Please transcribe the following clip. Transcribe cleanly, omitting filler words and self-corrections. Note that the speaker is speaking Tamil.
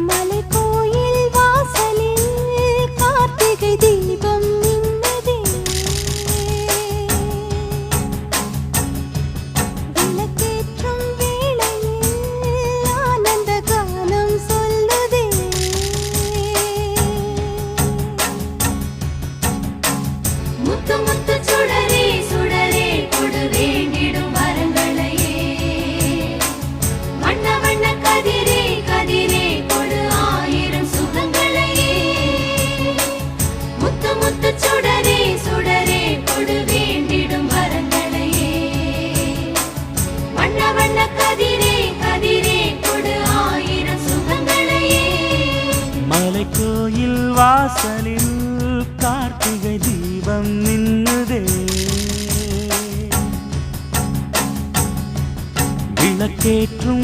மலைக்கோயில் வாசலில் கார்த்திகை தீபம் மின்னுதே. விளக்கேற்றும் வேளையில் ஆனந்த கானம் சொல்லுதே. முத்து முத்து சுடரே சுடரே கொடு வேண்டிடும் வரங்களையே. வண்ண வண்ண கதிரே கதிரே கொடு ஆயிரம் சுகங்களையே. முத்து முத்து சுடரே சுடரே கொடு வேண்டிடும் வரங்களையே. வண்ண வண்ண கதிரே கதிரே கொடு ஆயிரம் சுகங்களையே. மலைக்கோயில் வாசலில் கார்த்திகை தீபம் மின்னுதே. விளக்கேற்றும்